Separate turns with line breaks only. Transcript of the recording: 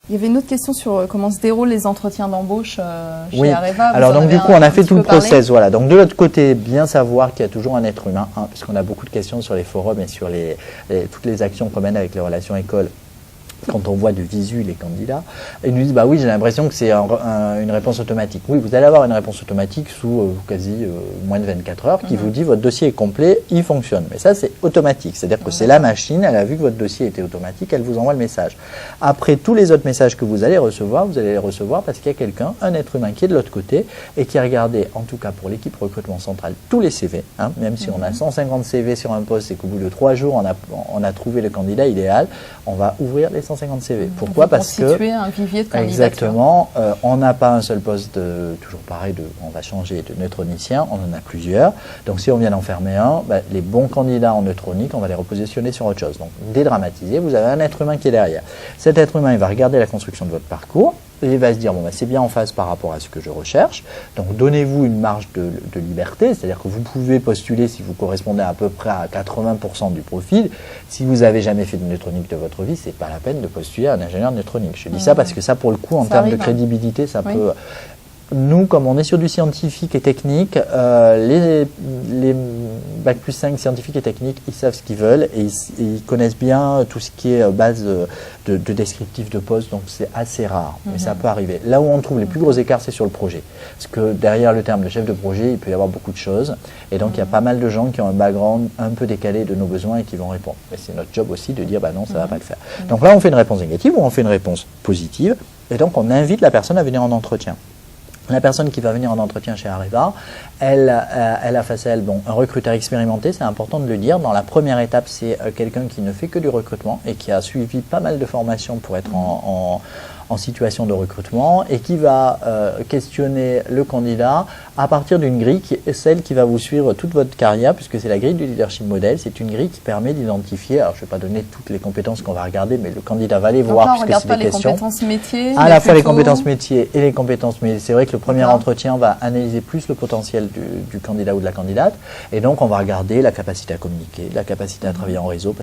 Il y avait une autre question sur comment se déroulent les entretiens d'embauche chez
Oui.
Areva.
Alors donc du coup on a fait tout le process. Voilà. Donc de l'autre côté, bien savoir qu'il y a toujours un être humain, hein, puisqu'on a beaucoup de questions sur les forums et sur toutes les actions qu'on mène avec les relations écoles. Quand on voit de visu les candidats, ils nous disent bah oui, j'ai l'impression que c'est une réponse automatique. Oui, vous allez avoir une réponse automatique sous quasi moins de 24 heures qui vous dit votre dossier est complet, il fonctionne. Mais ça c'est automatique, c'est-à-dire que c'est la machine, elle a vu que votre dossier était automatique, elle vous envoie le message. Après tous les autres messages que vous allez les recevoir parce qu'il y a quelqu'un, un être humain qui est de l'autre côté et qui a regardé, en tout cas pour l'équipe recrutement central, tous les CV, hein, même si on a 150 CV sur un poste et qu'au bout de 3 jours on a trouvé le candidat idéal, on va ouvrir les 150 CV. Pourquoi? Parce que
un vivier de candidature.
Exactement, on n'a pas un seul poste, toujours pareil, on va changer de neutronicien, on en a plusieurs. Donc si on vient d'en fermer un, les bons candidats en neutronique, on va les repositionner sur autre chose. Donc dédramatiser, vous avez un être humain qui est derrière. Cet être humain, il va regarder la construction de votre parcours, et il va se dire, bon, c'est bien en phase par rapport à ce que je recherche, donc donnez-vous une marge de liberté, c'est-à-dire que vous pouvez postuler si vous correspondez à peu près à 80% du profil. Si vous n'avez jamais fait de neutronique de votre vie, c'est pas la peine de postuler à un ingénieur neutronique. Je dis ça parce que ça, pour le coup, en termes de crédibilité, ça peut... Nous, comme on est sur du scientifique et technique, les Bac plus 5 scientifiques et techniques, ils savent ce qu'ils veulent et ils connaissent bien tout ce qui est base de descriptif de poste, donc c'est assez rare, mais ça peut arriver. Là où on trouve les plus gros écarts, c'est sur le projet. Parce que derrière le terme de chef de projet, il peut y avoir beaucoup de choses, et donc il y a pas mal de gens qui ont un background un peu décalé de nos besoins et qui vont répondre. Mais c'est notre job aussi de dire, bah non, ça va pas le faire. Donc là, on fait une réponse négative ou on fait une réponse positive, et donc on invite la personne à venir en entretien. La personne qui va venir en entretien chez Areva, elle a face à elle un recruteur expérimenté, c'est important de le dire. Dans la première étape, c'est quelqu'un qui ne fait que du recrutement et qui a suivi pas mal de formations pour être en situation de recrutement et qui va questionner le candidat à partir d'une grille qui est celle qui va vous suivre toute votre carrière, puisque c'est la grille du leadership model. C'est une grille qui permet d'identifier, alors je ne vais pas donner toutes les compétences qu'on va regarder, mais le candidat va les voir.
Là, on ne regarde pas les compétences métiers. À
la fois les compétences métiers et les compétences, mais c'est vrai que le premier entretien va analyser plus le potentiel du candidat ou de la candidate, et donc on va regarder la capacité à communiquer, la capacité à travailler en réseau.